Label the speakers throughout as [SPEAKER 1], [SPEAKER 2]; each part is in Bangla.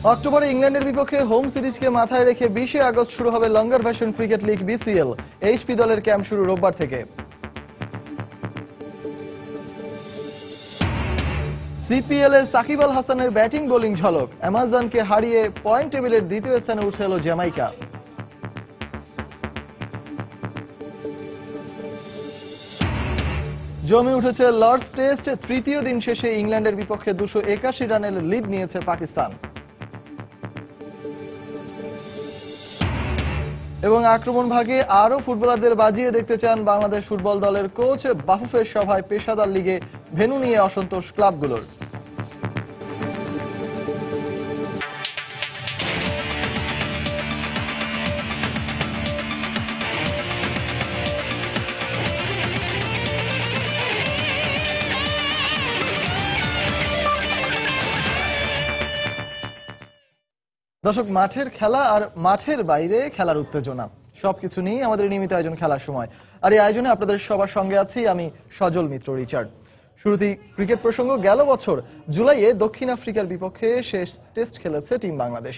[SPEAKER 1] অক্টোবরে ইংল্যান্ডের বিপক্ষে হোম সিরিজকে মাথায় রেখে 20 আগস্ট শুরু হবে লঙ্গার version cricket league BCL. HP দলের ক্যাম্প শুরু রোববার থেকে। সিপিএল এ সাকিব আল হাসানের ব্যাটিং বোলিং ঝলক, অ্যামাজনকে হারিয়ে পয়েন্ট টেবিলের দ্বিতীয় স্থানে উঠে এলো জ্যামাইকা। জমে উঠেছে লর্ডস টেস্ট, তৃতীয় দিন শেষে ইংল্যান্ডের বিপক্ষে 281 রানের লিড নিয়েছে পাকিস্তান। এবং আক্রমণ ভাগে আরো ফুটবলারদের বাজিয়ে দেখতে চান বাংলাদেশ ফুটবল দলের কোচ। বাফুফের সভায় পেশাদার লিগে ভেন্যু নিয়ে অসন্তোষ ক্লাবগুলোর। দর্শক, মাঠের খেলা আর মাঠের বাইরে খেলার উত্তেজনা সবকিছু নিয়ে আমাদের নিয়মিত আয়োজন খেলার সময়। আর এই আয়োজনে আপনাদের সবার সঙ্গে আছি আমি সজল মিত্র রিচার্ড। শুরুতেই ক্রিকেট প্রসঙ্গ। গেল বছর জুলাইয়ে দক্ষিণ আফ্রিকার বিপক্ষে শেষ টেস্ট খেলেছে টিম বাংলাদেশ।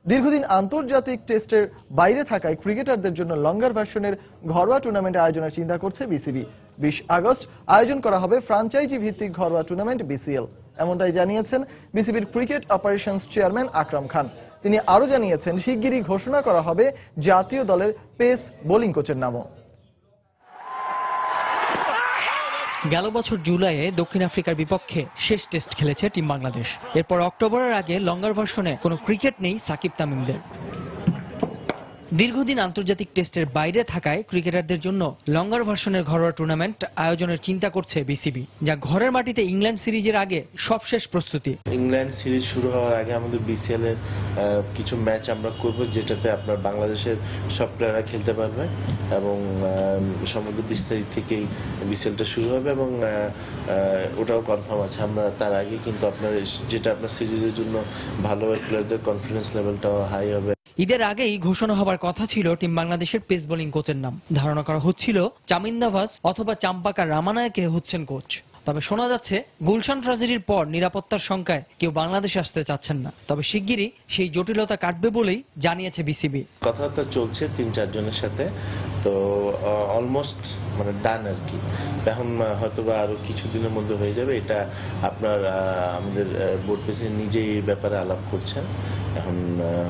[SPEAKER 1] দীর্ঘদিন আন্তর্জাতিক টেস্টের বাইরে থাকায় ক্রিকেটারদের জন্য লঙ্গার ভার্সনের ঘরোয়া টুর্নামেন্ট আয়োজনের চিন্তা করছে বিসিবি। 20 আগস্ট আয়োজন করা হবে ফ্রাঞ্চাইজি ভিত্তিক ঘরোয়া টুর্নামেন্ট বিসিএল, এমনটাই জানিয়েছেন বিসিবির cricket operations chairman Akram Khan. তিনি আরো জানিয়েছেন শিগগিরই ঘোষণা করা হবে জাতীয় দলের পেস বোলিং কোচের নামও।
[SPEAKER 2] গেল বছর জুলাইয়ে দক্ষিণ আফ্রিকার বিপক্ষে শেষ টেস্ট খেলেছে টিম বাংলাদেশ। এরপর অক্টোবরের আগে লঙ্গার ভার্সনে কোনো ক্রিকেট নেই সাকিব তামিমদের। দীর্ঘদিন আন্তর্জাতিক টেস্টের বাইরে থাকায় ক্রিকেটারদের জন্য লঙ্গার ভার্সনের ঘরোয়া টুর্নামেন্ট আয়োজনের চিন্তা করছে বিসিবি, যা ঘরের মাটিতে ইংল্যান্ড সিরিজের আগে সবশেষ প্রস্তুতি।
[SPEAKER 3] ইংল্যান্ড সিরিজ শুরু হওয়ার আগে আমাদের বিসিএল এর কিছু ম্যাচ আমরা করব, যেটাতে আপনার বাংলাদেশের সব প্লেয়াররা খেলতে পারবে এবং সমগ্র 20 তারিখ থেকেই বিসিএলটা শুরু হবে এবং ওটাও কনফার্ম আছে। আমরা তার আগে কিন্তু আপনার যেটা আপনার সিরিজের জন্য ভালো প্লেয়ারদের কনফিডেন্স লেভেলটাও হাই হবে।
[SPEAKER 2] ঈদের আগেই ঘোষণা হবার কথা ছিল টিম বাংলাদেশের পেস বোলিং কোচের নাম। ধারণা করা হচ্ছিল চামিন্দা ভাস অথবা চাম্পাকা রামানায়কে হচ্ছেন কোচ। তবে শোনা যাচ্ছে গুলশান ট্র্যাজেডির পর নিরাপত্তার শঙ্কায় কেউ বাংলাদেশে আসতে চাচ্ছেন না। তবে শিগগিরই সেই জটিলতা কাটবে বলেই জানিয়েছে বিসিবি।
[SPEAKER 3] কথাবার্তা চলছে 3-4 জনের সাথে, তো অলমোস্ট মানে ডান আর কি। এখন হয়তো বা আরো কিছুদিনের মধ্যে হয়ে যাবে। এটা আপনার আমাদের বোর্ড প্রেসিডেন্ট নিজেই এই ব্যাপারে আলাপ করছেন। এখন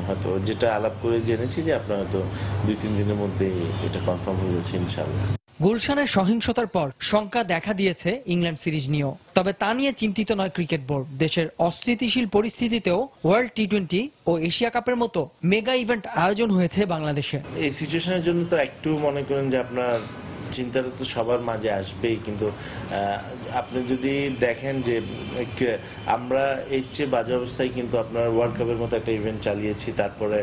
[SPEAKER 3] হয়তো যেটা আলাপ করে জেনেছি যে আপনার হয়তো 2-3 দিনের মধ্যে এটা কনফার্ম হয়ে যাচ্ছে ইনশাআল্লাহ।
[SPEAKER 2] গুলশানের সহিংসতার পর শঙ্কা দেখা দিয়েছে ইংল্যান্ড সিরিজ নিয়েও। তবে তা নিয়ে চিন্তিত নয় ক্রিকেট বোর্ড। দেশের অস্থিতিশীল পরিস্থিতিতেও ওয়ার্ল্ড টি20 ও এশিয়া কাপের মতো মেগা ইভেন্ট আয়োজন হয়েছে বাংলাদেশে।
[SPEAKER 3] এই সিচুয়েশনের জন্য তো একটু মনে করেন যে আপনার চিন্তাটা তো সবার মাঝে আসবেই, কিন্তু আপনি যদি দেখেন যে আমরা এর চেয়ে বাজে অবস্থায় কিন্তু আপনার ওয়ার্ল্ড কাপের মতো একটা ইভেন্ট চালিয়েছি, তারপরে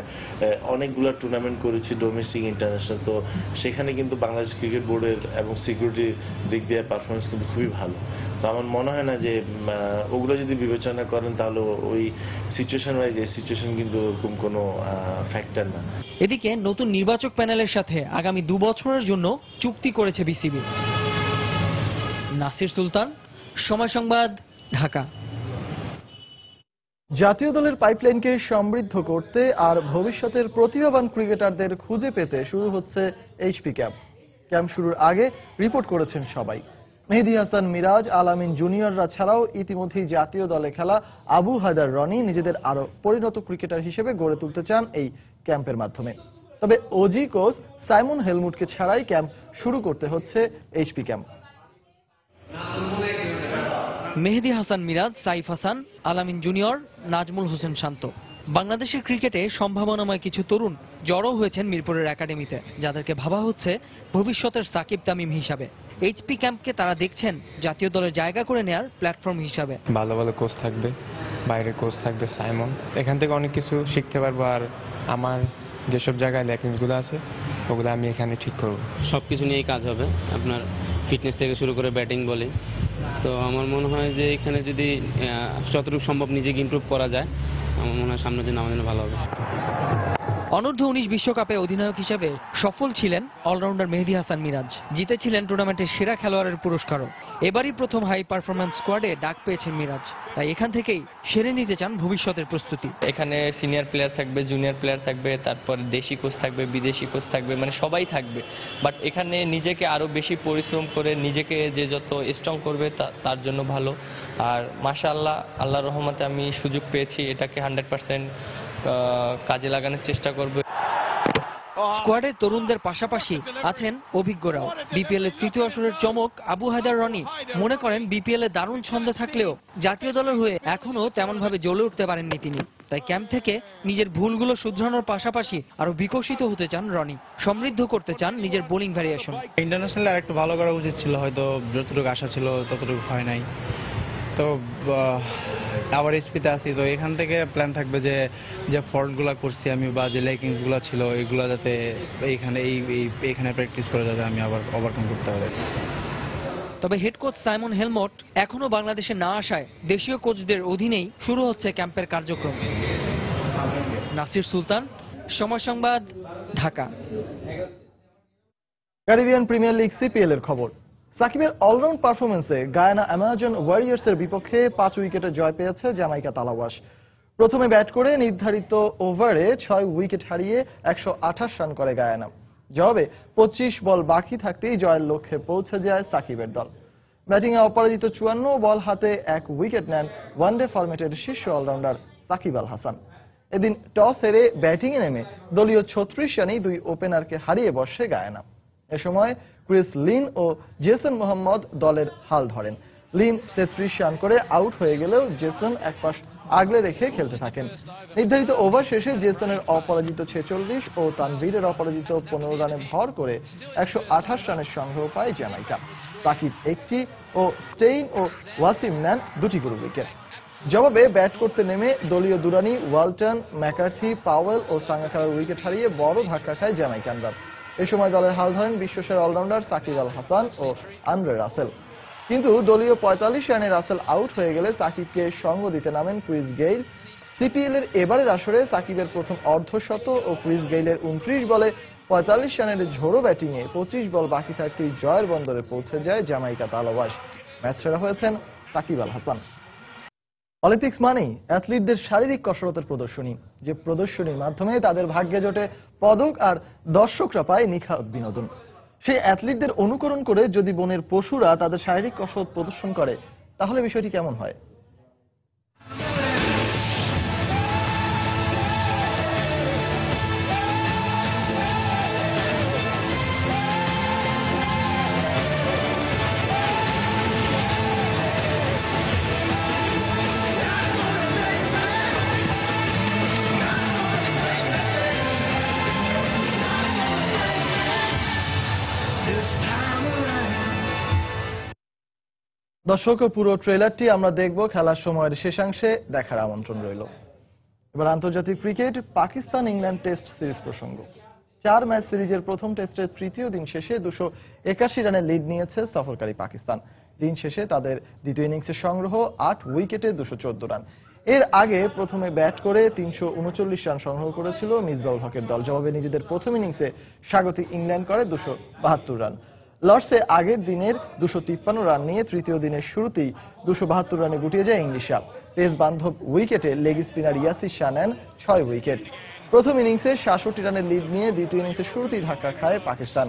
[SPEAKER 3] অনেকগুলো টুর্নামেন্ট করেছি ডোমেস্টিক ইন্টারন্যাশনাল। তো সেখানে কিন্তু বাংলাদেশ ক্রিকেট বোর্ডের এবং সিকিউরিটির দিক দিয়ে পারফরমেন্স কিন্তু খুবই ভালো। তো আমার মনে হয় না যে ওগুলো যদি বিবেচনা করেন তাহলে ওই সিচুয়েশন ওয়াইজ এই সিচুয়েশন কিন্তু ওরকম কোনো ফ্যাক্টর না।
[SPEAKER 2] এদিকে নতুন নির্বাচক প্যানেলের সাথে আগামী 2 বছরের জন্য চুক্তি করেছে বিসিবি। নাসির সুলতান, সময় সংবাদ, ঢাকা।
[SPEAKER 1] জাতীয় দলের পাইপলাইনকে সমৃদ্ধ করতে আর ভবিষ্যতের প্রতিভাবান ক্রিকেটারদের খুঁজে পেতে শুরু হচ্ছে এইচপি ক্যাম্প। ক্যাম্প শুরুর আগে রিপোর্ট করেছেন সবাই। মেহেদী হাসান মিরাজ, আলামিন জুনিয়ররা ছাড়াও ইতিমধ্যেই জাতীয় দলে খেলা আবু হায়দার রনি নিজেদের আরো পরিণত ক্রিকেটার হিসেবে গড়ে তুলতে চান এই ক্যাম্পের মাধ্যমে। তবে ওজি কোচ সাইমন হেলমুটকে ছাড়াই ক্যাম্প শুরু করতে হচ্ছে এইচপি ক্যাম্প।
[SPEAKER 2] মেহেদী হাসান মিরাজ, সাইফ হাসান, আলামিন জুনিয়র, নাজমুল হোসেন শান্ত, বাংলাদেশের ক্রিকেটে সম্ভাবনাময় কিছু তরুণ জড়ো হয়েছেন মিরপুরের একাডেমিতে, যাদেরকে ভাবা হচ্ছে ভবিষ্যতের সাকিব তামিম হিসাবে। এইচপি ক্যাম্পকে তারা দেখছেন জাতীয় দলের জায়গা করে নেয়ার প্ল্যাটফর্ম হিসাবে।
[SPEAKER 4] ভালো ভালো কোচ থাকবে, বাইরের কোচ থাকবে সাইমন, এখান থেকে অনেক কিছু শিখতে পারবো। আর আমার যেসব জায়গায় ল্যাকিংসগুলো আছে ওগুলো আমি এখানে ঠিক করব।
[SPEAKER 5] সবকিছু নিয়েই কাজ হবে, আপনার ফিটনেস থেকে শুরু করে ব্যাটিং বলিং। তো আমার মনে হয় যে এখানে যদি যতটুকু সম্ভব নিজেকে ইমপ্রুভ করা যায়, আমার মনে হয় সামনের দিন আমাদের ভালো হবে।
[SPEAKER 2] অনূর্ধ্ব-19 বিশ্বকাপে অধিনায়ক হিসেবে সফল ছিলেন অলরাউন্ডার মেহেদী হাসান মিরাজ, জিতেছিলেন টুর্নামেন্টের সেরা খেলোয়াড়ের পুরস্কারও। এবারই প্রথম হাই পারফরম্যান্স স্কোয়াডে ডাক পেয়েছেন মিরাজ, তাই এখান থেকেই সেরে নিতে চান ভবিষ্যতের প্রস্তুতি।
[SPEAKER 6] এখানে সিনিয়র প্লেয়ার থাকবে, জুনিয়র প্লেয়ার থাকবে, তারপর দেশি কোচ থাকবে, বিদেশি কোচ থাকবে, মানে সবাই থাকবে। বাট এখানে নিজেকে আরো বেশি পরিশ্রম করে নিজেকে যে যত স্ট্রং করবে তার জন্য ভালো। আর মাশাআল্লাহ, আল্লাহর রহমতে আমি সুযোগ পেয়েছি, এটাকে 100% কাজে লাগানোর চেষ্টা করব।
[SPEAKER 2] স্কোয়াডের তরুণদের পাশাপাশি আছেন অভিজ্ঞরাও। বিপিএল এর তৃতীয় আসরের চমক আবু হায়দার রনি মনে করেন বিপিএল এ দারুণ ছন্দে থাকলেও জাতীয় দলের হয়ে এখনো তেমন ভাবে জ্বলে উঠতে পারেননি তিনি। তাই ক্যাম্প থেকে নিজের ভুলগুলো শুধরানোর পাশাপাশি আরো বিকশিত হতে চান রনি, সমৃদ্ধ করতে চান নিজের বোলিং ভ্যারিয়েশন।
[SPEAKER 7] ইন্টারন্যাশনালে আর একটু ভালো করা উচিত ছিল, হয়তো যতটুকু আশা ছিল ততটুকু হয় নাই। তো আবার এসপিতে আসি, তো এখান থেকে প্ল্যান থাকবে যে যে ফল্টগুলো করছি আমি বা যে লেকিংসগুলো ছিল এগুলো যাতে এইখানে প্র্যাকটিস করে যাতে আমি আবার ওভারকাম করতে পারি।
[SPEAKER 2] তবে হেড কোচ সাইমন হেলমট এখনো বাংলাদেশে না আসায় দেশীয় কোচদের অধীনেই শুরু হচ্ছে ক্যাম্পের কার্যক্রম। নাসির সুলতান, সময় সংবাদ, Dhaka.
[SPEAKER 1] Caribbean premier league CPL এর খবর। সাকিবের অলরাউন্ড পারফরমেন্সে গায়ানা অ্যামাজন ওয়ারিয়র্সের বিপক্ষে 5 উইকেটে জয় পেয়েছে জামাইকা তালাওয়াশ। প্রথমে ব্যাট করে নির্ধারিত ওভারে 6 উইকেট হারিয়ে 128 রান করে গায়ানা। জবাবে 25 বল বাকি থাকতেই জয়ের লক্ষ্যে পৌঁছে যায় সাকিবের দল। ব্যাটিংয়ে অপরাজিত 54 বল হাতে 1 উইকেট নেন ওয়ানডে ফরম্যাটের শীর্ষ অলরাউন্ডার সাকিব আল হাসান। এদিন টস হেরে ব্যাটিংয়ে নেমে দলীয় 36 রানেই 2 ওপেনারকে হারিয়ে বসে গায়ানা। এ সময় ক্রিস লিন ও জেসন মোহাম্মদ দলের হাল ধরেন। লিন 33 রান করে আউট হয়ে গেলেও জেসন একপাশ আগলে রেখে খেলতে থাকেন। নির্ধারিত ওভার শেষে জেসনের অপরাজিত 46 ও তানভীরের অপরাজিত 15 রানে ভর করে 128 রানের সংগ্রহ পায় জামাইকা। সাকিব একটি ও স্টেইন ও ওয়াসিম নেন 2টি করে উইকেট। জবাবে ব্যাট করতে নেমে দলীয় দুরানি ওয়ালটন, ম্যাকার্থি, পাওয়েল ও সাঙ্গাকারার উইকেট হারিয়ে বড় ধাক্কা খায় জ্যামাইকানরা। এ সময় দলের হাল ধরেন বিশ্বসেরা অলরাউন্ডার সাকিব আল হাসান ও আন্দ্রে রাসেল। কিন্তু দলীয় 45 রানে রাসেল আউট হয়ে গেলে সাকিবকে সঙ্গ দিতে নামেন ক্রিস গেইল। সিপিএল এর এবারের আসরে সাকিবের প্রথম অর্ধশত ও ক্রিস গেইলের 29 বলে 45 রানের ঝোড়ো ব্যাটিংয়ে 25 বল বাকি থাকতেই জয়ের বন্দরে পৌঁছে যায় জামাইকা তালাওয়াশ। ম্যাচ সেরা হয়েছেন সাকিব আল হাসান। অলিম্পিক্স মানেই অ্যাথলিটদের শারীরিক কসরতের প্রদর্শনী, যে প্রদর্শনীর মাধ্যমে তাদের ভাগ্যে জোটে পদক আর দর্শকরা পায় নিখাত বিনোদন। সেই অ্যাথলিটদের অনুকরণ করে যদি বনের পশুরা তাদের শারীরিক কসরত প্রদর্শন করে, তাহলে বিষয়টি কেমন হয়? দর্শক, পুরো ট্রেলারটি আমরা দেখব খেলার সময়ের শেষাংশে, দেখার আমন্ত্রণ রইল। এবার আন্তর্জাতিক cricket, Pakistan England test series প্রসঙ্গ। 4 ম্যাচ সিরিজের প্রথম টেস্টের তৃতীয় দিন শেষে 281 রানের লিড নিয়েছে সফরকারী পাকিস্তান। দিন শেষে তাদের দ্বিতীয় ইনিংসের সংগ্রহ 8 উইকেটে 214 রান। এর আগে প্রথমে ব্যাট করে 339 রান সংগ্রহ করেছিল মিসবাউল হকের দল। জবাবে নিজেদের প্রথম ইনিংসে স্বাগতিক ইংল্যান্ড করে 272 রান। লর্ডসে আগের দিনের 253 রান নিয়ে তৃতীয় দিনের শুরুতেই 272 রানে গুটিয়ে যায় ইংলিশরা। পেস বান্ধব উইকেটে লেগ স্পিনার ইয়াসির শাহ নেন 6 উইকেট। প্রথম ইনিংসে 66 রানের লিড নিয়ে দ্বিতীয় ইনিংসের শুরুতেই ধাক্কা খায় পাকিস্তান।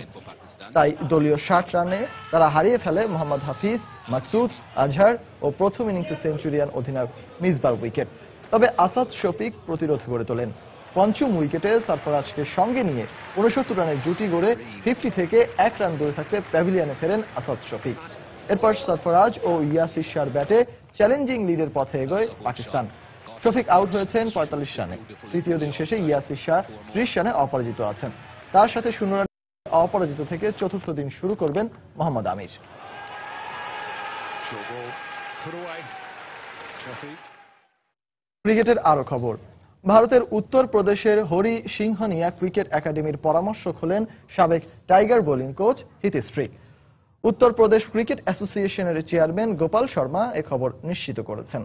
[SPEAKER 1] তাই দলীয় 60 রানে তারা হারিয়ে ফেলে মোহাম্মদ হাফিজ, মাকসুদ, আজহার ও প্রথম ইনিংসে সেঞ্চুরিয়ান অধিনায়ক মিসবার উইকেট। তবে আসাদ শফিক প্রতিরোধ গড়ে তোলেন। পঞ্চম উইকেটে সরফরাজকে সঙ্গে নিয়ে 69 রানের জুটি গড়ে 50 থেকে 1 রান দূরে থাকতে প্যাভিলিয়নে ফেরেন আসাদ শফিক। এরপর সরফরাজ ও ইয়াসির শাহর ব্যাটে চ্যালেঞ্জিং লিডের পথে এগোয় পাকিস্তান। শফিক আউট হয়েছেন 45 রানে। তৃতীয় দিন শেষে ইয়াসির শাহ 30 রানে অপরাজিত আছেন। তার সাথে 0 রানে অপরাজিত থেকে চতুর্থ দিন শুরু করবেন মোহাম্মদ আমির। ক্রিকেটের আরো খবর। ভারতের উত্তর প্রদেশের হরি সিংহনিয়া ক্রিকেট একাডেমির পরামর্শক হলেন সাবেক টাইগার বোলিং কোচ হিতেশ্রী। উত্তর প্রদেশ ক্রিকেট অ্যাসোসিয়েশনের চেয়ারম্যান গোপাল শর্মা এ খবর নিশ্চিত করেছেন।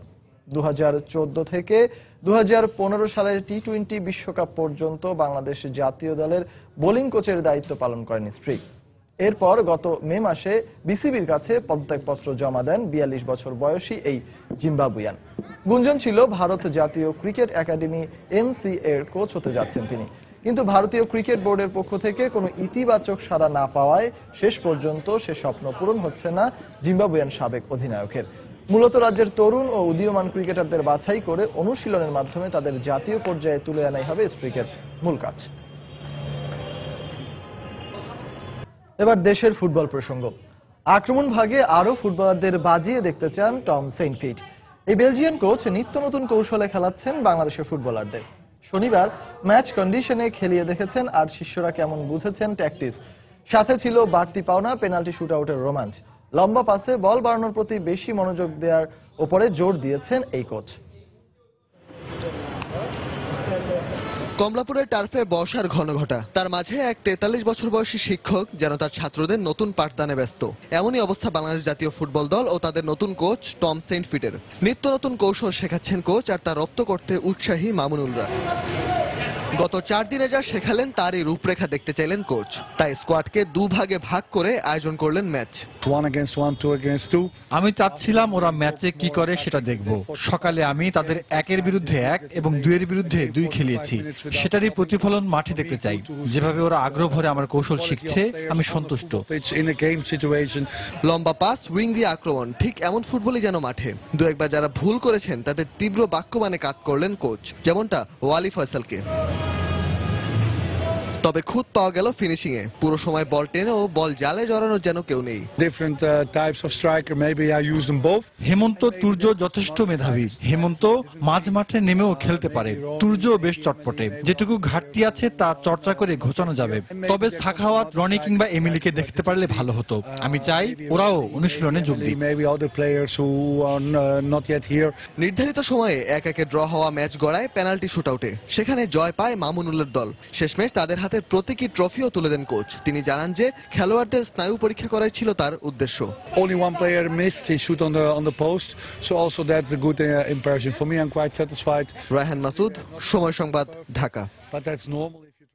[SPEAKER 1] 2014 থেকে 2015 সালের টি-20 বিশ্বকাপ পর্যন্ত বাংলাদেশ জাতীয় দলের বোলিং কোচের দায়িত্ব পালন করেন স্ট্রিক। এরপর গত মে মাসে বিসিবির কাছে পদত্যাগপত্র জমা দেন 42 বছর বয়সী এই জিম্বাবুয়ান। গুঞ্জন ছিল ভারত জাতীয় ক্রিকেট একাডেমি এনসিএ এর কোচ হতে যাচ্ছেন তিনি, কিন্তু ভারতীয় ক্রিকেট বোর্ডের পক্ষ থেকে কোনো ইতিবাচক সাড়া না পাওয়ায় শেষ পর্যন্ত সে স্বপ্ন পূরণ হচ্ছে না জিম্বাবুয়ান সাবেক অধিনায়কের। মূলত রাজ্যের তরুণ ও উদীয়মান ক্রিকেটারদের বাছাই করে অনুশীলনের মাধ্যমে তাদের জাতীয় পর্যায়ে তুলে আনাই হবে স্ট্রিকের মূল কাজ। এবার দেশের ফুটবল প্রসঙ্গ। আক্রমণ ভাগে আরো ফুটবলারদের বাজিয়ে দেখতে চান টম সেইন্টফিট। এই বেলজিয়ান কোচ নিত্য নতুন কৌশলে খেলাচ্ছেন বাংলাদেশের ফুটবলারদের। শনিবার ম্যাচ কন্ডিশনে খেলিয়ে দেখেছেন আর শিষ্যরা কেমন বুঝেছেন ট্যাকটিক্স। সাথে ছিল বাড়তি পাওনা পেনাল্টি শুটআউটের রোমাঞ্চ। লম্বা পাসে বল বাড়ানোর প্রতি বেশি মনোযোগ দেওয়ার উপরে জোর দিয়েছেন এই কোচ।
[SPEAKER 8] কমলাপুরের টার্ফে বর্ষার ঘনঘটা, তার মাঝে এক 43 বছর বয়সী শিক্ষক যেন তার ছাত্রদের নতুন পাঠদানে ব্যস্ত। এমনই অবস্থা বাংলাদেশ জাতীয় ফুটবল দল ও তাদের নতুন কোচ টম সেইন্টফিটের। নিত্য নতুন কৌশল শেখাচ্ছেন কোচ, আর তা রপ্ত করতে উৎসাহী মামুনুলরা। গত 4 দিনে যা শেখালেন তারই রূপরেখা দেখতে চাইলেন কোচ, তাই স্কোয়াডকে দুভাগে ভাগ করে আয়োজন করলেন ম্যাচ।
[SPEAKER 9] 1 against 1, 2 against 2।
[SPEAKER 10] আমি চাচ্ছিলাম ওরা ম্যাচে কি করে সেটা দেখব। সকালে আমি তাদের 1-এর বিরুদ্ধে 1 এবং 2-এর বিরুদ্ধে 2 খেলিয়েছি, সেটারই প্রতিফলন মাঠে দেখতে চাই। যেভাবে ওরা আগ্রহ ভরে আমার কৌশল শিখছে আমি সন্তুষ্ট।
[SPEAKER 8] লম্বা পাস, উইং দিয়ে আক্রমণ, ঠিক এমন ফুটবলই যেন মাঠে। দু একবার যারা ভুল করেছেন তাদের তীব্র বাক্যবাণে কাট করলেন কোচ, যেমনটা ওয়ালি ফয়সালকে। তবে খুদ পাওয়া গেল ফিনিশিং এ, পুরো সময় বল টেনে ও বল জালে জড়ানোর যেন কেউ নেই।
[SPEAKER 9] Different types of striker, maybe I use them both।
[SPEAKER 10] হেমন্ত তুর্য যথেষ্ট মেধাবী। হেমন্ত মাঝ মাঠে নেমেও খেলতে পারে, তুর্য বেশ চটপটে। যেটুকু ঘাটতি আছে তা চর্চা করে ঘোচানো যাবে। তবে সাখাওয়াত, রনি কিংবা এমিলিকে দেখতে পারলে ভালো হতো। আমি চাই ওরাও অনুশীলনে যোগ দিক।
[SPEAKER 9] Maybe other players who are not yet here।
[SPEAKER 8] নির্ধারিত সময়ে 1-1 ড্র হওয়া ম্যাচ গড়ায় পেনাল্টি শুটআউটে। সেখানে জয় পায় মামুনুলের দল। শেষমেশ তাদের হাতে প্রতীকী ট্রফিও তুলে দেন কোচ। তিনি জানান যে খেলোয়াড়দের স্নায়ু পরীক্ষা করাই ছিল তার উদ্দেশ্য।
[SPEAKER 9] Only one player missed, he shoot on the post, so also that's a good impression for me. I'm quite satisfied।
[SPEAKER 8] Raihan Masud, সময় সংবাদ, Dhaka.
[SPEAKER 9] But that's normal if you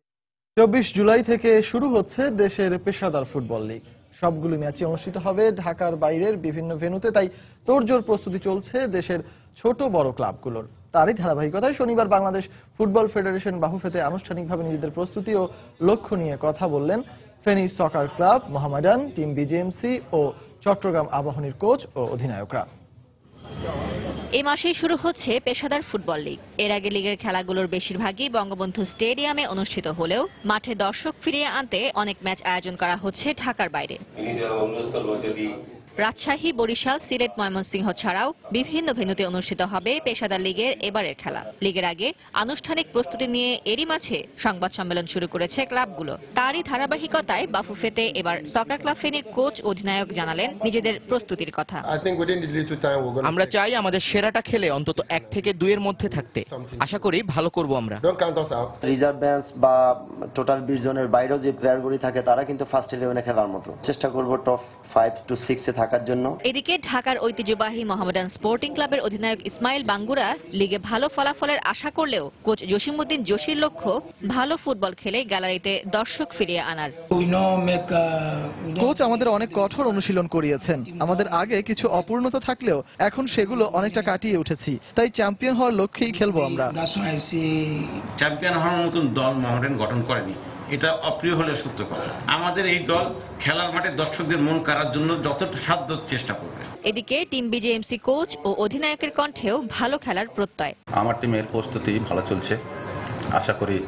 [SPEAKER 1] 24 July থেকে শুরু হচ্ছে দেশের পেশাদার ফুটবল লিগ। সবগুলো ম্যাচই অনুষ্ঠিত হবে ঢাকার বাইরের বিভিন্ন ভেন্যুতে, তাই তোড়জোড় প্রস্তুতি চলছে দেশের ছোট বড় ক্লাবগুলোর। তারই ধারাবাহিকতায় শনিবার বাংলাদেশ ফুটবল ফেডারেশন বাফুফেতে আনুষ্ঠানিকভাবে নিজেদের প্রস্তুতি ও লক্ষ্য নিয়ে কথা বললেন Feni soccer club, Mohammedan, team BJMC ও চট্টগ্রাম আবাহনীর কোচ ও অধিনায়করা।
[SPEAKER 11] এ মাসেই শুরু হচ্ছে পেশাদার ফুটবল লিগ। এর আগে লিগের খেলাগুলোর বেশিরভাগই বঙ্গবন্ধু স্টেডিয়ামে অনুষ্ঠিত হলেও মাঠে দর্শক ফিরিয়ে আনতে অনেক ম্যাচ আয়োজন করা হচ্ছে ঢাকার বাইরে। রাজশাহী, বরিশাল, সিলেট, ময়মনসিংহ ছাড়াও বিভিন্ন ভেন্যুতে অনুষ্ঠিত হবে পেশাদার লিগের এবারের খেলা। লিগের আগে আনুষ্ঠানিক প্রস্তুতি নিয়ে এরই মাঝে সংবাদ সম্মেলন শুরু করেছে ক্লাবগুলো। তারই ধারাবাহিকতায় বাফুফেতে এবার সকার ক্লাব ফেনীর কোচ অধিনায়ক জানালেন নিজেদের প্রস্তুতির কথা।
[SPEAKER 12] আমরা চাই আমাদের সেরাটা খেলে অন্তত 1 থেকে 2 এর মধ্যে থাকতে। আশা করি ভালো করব আমরা।
[SPEAKER 13] রিজার্ভ বেঞ্চ বা টোটাল 20 জনের বাইরেও যে প্লেয়ারগুলি থাকে তারা কিন্তু ফার্স্ট 11-এ খেলার মতো চেষ্টা করব টপ 5 to 6-এ থাকার জন্য।
[SPEAKER 11] এদিকে ঢাকার ঐতিহ্যবাহী মোহামেডান স্পোর্টিং ক্লাবের অধিনায়ক ইসমাইল বাঙ্গুরা লিগে ভালো ফলাফলের আশা করলেও কোচ জসিমউদ্দিন জসির লক্ষ্য ভালো ফুটবল খেলে গ্যালারিতে দর্শক ফিরিয়ে আনার।
[SPEAKER 1] কোচ আমাদের অনেক কঠোর অনুশীলন করিয়েছেন। আমাদের আগে কিছু অপূর্ণতা থাকলেও এখন সেগুলো অনেকটা কাটিয়ে উঠেছি, তাই চ্যাম্পিয়ন হওয়ার লক্ষ্যেই খেলবো আমরা।
[SPEAKER 14] চ্যাম্পিয়ন হওয়ার মতন দল মোহামেডান গঠন করেনি, এটা অপ্রিয় হলে সত্য কথা। আমাদের এই দল খেলার মাঠে দর্শকদের মন কাড়ার জন্য যতটা সাধ্য চেষ্টা করবে।
[SPEAKER 11] এদিকে টিম বিজেএমসি কোচ ও অধিনায়কের কণ্ঠেও ভালো খেলার প্রত্যয়।
[SPEAKER 15] আমার টিমের প্রস্তুতি ভালো চলছে, আশা করি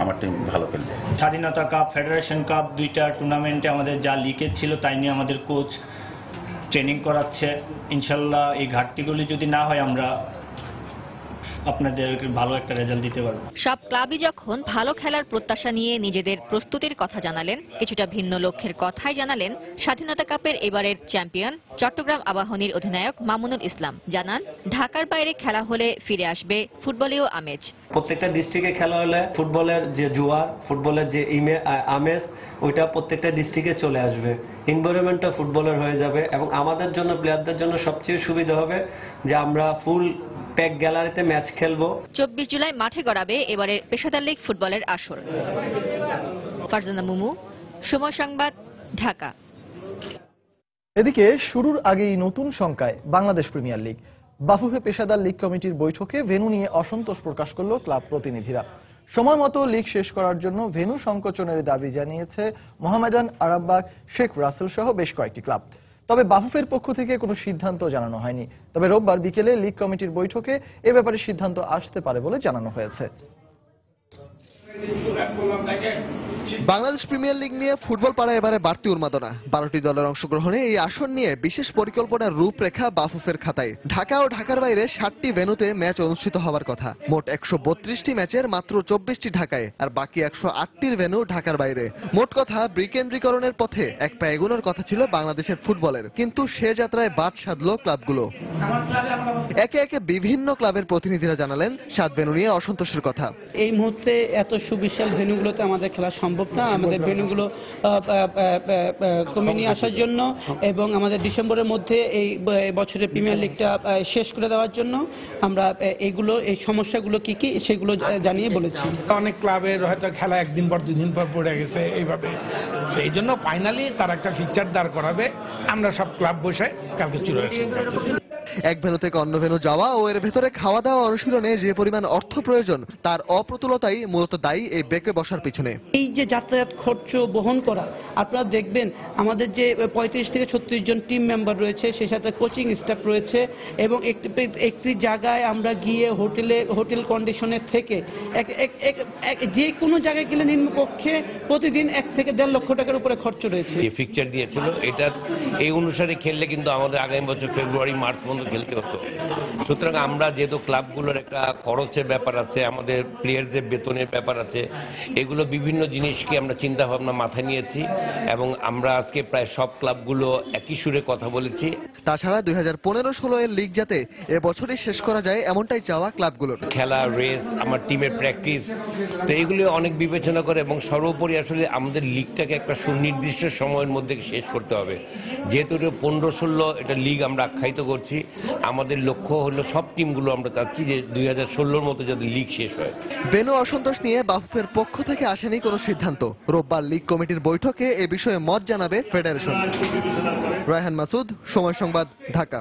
[SPEAKER 15] আমার টিম ভালো খেলবে।
[SPEAKER 16] স্বাধীনতা কাপ, ফেডারেশন কাপ, 2টা টুর্নামেন্টে আমাদের যা লিকেজ ছিল তাই নিয়ে আমাদের কোচ ট্রেনিং করাচ্ছে। ইনশাল্লাহ এই ঘাটতিগুলি যদি না হয় আমরা আপনাদের ভালো একটা রেজাল্ট দিতে পারবো।
[SPEAKER 11] সব ক্লাবই যখন ভালো খেলার প্রত্যাশা নিয়ে নিজেদের প্রস্তুতির কথা জানালেন, কিছুটা ভিন্ন লক্ষ্যের কথাই জানালেন স্বাধীনতা কাপের এবারের চ্যাম্পিয়ন চট্টগ্রাম আবাহনীর অধিনায়ক মামুনুল ইসলাম। জানান ঢাকার বাইরে খেলা হলে ফিরে আসবে ফুটবলীয় আমেজ।
[SPEAKER 17] প্রত্যেকটা ডিস্ট্রিক্টে খেলা হলে ফুটবলের যে জোয়ার, ফুটবলের যে আমেজ, ওইটা প্রত্যেকটা ডিস্ট্রিক্টে চলে আসবে। এনভায়রনমেন্টটা ফুটবলের হয়ে যাবে এবং আমাদের জন্য, প্লেয়ারদের জন্য সবচেয়ে সুবিধা হবে যে আমরা ফুল প্যাক গ্যালারিতে ম্যাচ খেলবো।
[SPEAKER 11] 24 জুলাই মাঠে গড়াবে এবারের পেশাদার লীগ ফুটবলের আসর। ফারজানা মুমু, সময় সংবাদ, ঢাকা।
[SPEAKER 1] এদিকে শুরুর আগেই নতুন সংখ্যায় বাংলাদেশ প্রিমিয়ার লিগ। বাফুফে পেশাদার লীগ কমিটির বৈঠকে ভেন্যু নিয়ে অসন্তোষ প্রকাশ করল ক্লাব প্রতিনিধিরা। সময় মতো লিগ শেষ করার জন্য ভেন্যু সংকোচনের দাবি জানিয়েছে মোহামেডান, আরামবাগ, শেখ রাসেল সহ বেশ কয়েকটি ক্লাব। তবে বাফুফের পক্ষ থেকে কোনো সিদ্ধান্ত জানানো হয়নি। তবে রোববার বিকেলে লিগ কমিটির বৈঠকে এ ব্যাপারে সিদ্ধান্ত আসতে পারে বলে জানানো হয়েছে।
[SPEAKER 8] বাংলাদেশ প্রিমিয়ার লিগ নিয়ে ফুটবল পাড়ায় এবারে বাড়তি উন্মাদনা। 12টি দলের অংশগ্রহণে এই আসর নিয়ে বিশেষ পরিকল্পনার রূপরেখা বাফুফের খাতায়। ঢাকা ও ঢাকার বাইরে 7টি ভেন্যুতে ম্যাচ অনুষ্ঠিত হওয়ার কথা। মোট 132টি ম্যাচের মাত্র 24টি ঢাকায়, আর বাকি 108টির ভেন্যু ঢাকার বাইরে। মোট কথা বিকেন্দ্রীকরণের পথে এক পা এগোনোর কথা ছিল বাংলাদেশের ফুটবলের, কিন্তু সে যাত্রায় বাদ সাধল ক্লাবগুলো। একে একে বিভিন্ন ক্লাবের প্রতিনিধিরা জানালেন 7 ভেন্যু নিয়ে অসন্তোষের কথা।
[SPEAKER 18] এই মুহূর্তে এত সুবিশাল ভেন্যুগুলোতে আমাদের খেলা সম্ভব না। আমাদের ভেন্যুগুলো কমে নিয়ে আসার জন্য এবং আমাদের ডিসেম্বরের মধ্যে এই বছরের প্রিমিয়ার লিগটা শেষ করে দেওয়ার জন্য আমরা এই সমস্যাগুলো কি কি সেগুলো জানিয়ে বলেছি।
[SPEAKER 19] অনেক ক্লাবের হয়তো খেলা একদিন পর 2 দিন পর পড়ে গেছে এইভাবে, সেই জন্য ফাইনালি তার একটা ফিকচার দাঁড় করাবে। আমরা সব ক্লাব বসে কালকে চূড়ান্ত সিদ্ধান্ত নেব।
[SPEAKER 8] এক ভেন্যু থেকে অন্য ভেন্যু যাওয়া ও এর ভেতরে খাওয়া দাওয়া অনুশীলনে যে পরিমাণ অর্থ প্রয়োজন তার অপ্রতুলতাই মূলত দায়ী এই বেঁকে বসার পিছনে।
[SPEAKER 18] এই যে যাতায়াত খরচ বহন করা, আপনারা দেখবেন আমাদের যে 35 থেকে 36 জন টিম মেম্বার রয়েছে, সেই সাথে কোচিং স্টাফ রয়েছে এবং একটি জায়গায় আমরা গিয়ে হোটেল কন্ডিশনের থেকে যে কোনো জায়গায় গেলে নিম্নপক্ষে প্রতিদিন 1 থেকে 1.5 লক্ষ টাকার উপরে খরচ রয়েছে।
[SPEAKER 20] যে ফিকচার দিয়েছিল এটা এই অনুসারে খেললে কিন্তু আমাদের আগামী বছর ফেব্রুয়ারি মার্চ পর্যন্ত খেলতে হতো। সুতরাং আমরা যেহেতু ক্লাবগুলোর একটা খরচের ব্যাপার আছে, আমাদের প্লেয়ারদের বেতনের ব্যাপার আছে, এগুলো বিভিন্ন জিনিসকে আমরা চিন্তা ভাবনা মাথায় নিয়েছি এবং আমরা আজকে প্রায় সব ক্লাবগুলো একই সুরে কথা বলেছি।
[SPEAKER 8] তাছাড়া 2015-16 এর লিগ যাতে এবছরই শেষ করা যায় এমনটাই চাওয়া ক্লাবগুলোর।
[SPEAKER 20] খেলা, রেস, আমার টিমের প্র্যাকটিস, তো এগুলো অনেক বিবেচনা করে এবং সর্বোপরি আসলে আমাদের লিগটাকে একটা সুনির্দিষ্ট সময়ের মধ্যে শেষ করতে হবে। যেহেতু 15-16 এটা লিগ আমরা আখ্যায়িত করছি, আমাদের লক্ষ্য হলো সব টিমগুলো আমরা চাচ্ছি যে 2016-র মতো যাতে লিগ শেষ হয়।
[SPEAKER 8] ভেন্যু অসন্তোষ নিয়ে বাফুফের পক্ষ থেকে আসেনি কোনো সিদ্ধান্ত। রোববার লিগ কমিটির বৈঠকে এ বিষয়ে মত জানাবে ফেডারেশন। রায়হান মাসুদ, সময় সংবাদ, ঢাকা।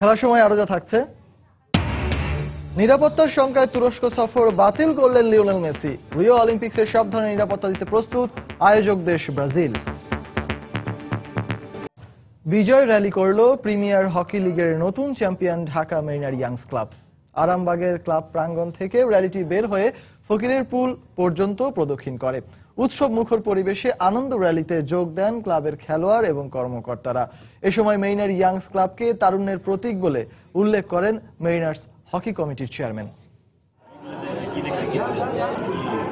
[SPEAKER 1] খেলার সময় আরো যা থাকছে। নিরাপত্তার শঙ্কায় তুরস্ক সফর বাতিল করলেন লিওনেল মেসি। রিও অলিম্পিক্সের সব ধরনের নিরাপত্তা দিতে প্রস্তুত আয়োজক দেশ ব্রাজিল। বিজয় র্যালি করল প্রিমিয়ার হকি লিগের নতুন champion Dhaka mariner youngs club. আরামবাগের ক্লাব প্রাঙ্গণ থেকে র্যালিটি বের হয়ে ফকিরের পুল পর্যন্ত প্রদক্ষিণ করে। উৎসব মুখর পরিবেশে আনন্দ র্যালিতে যোগ দেন ক্লাবের খেলোয়াড় এবং কর্মকর্তারা। এ সময় মেরিনার ইয়াংস ক্লাবকে তারুণ্যের প্রতীক বলে উল্লেখ করেন মেরিনার্স হকি কমিটির চেয়ারম্যান।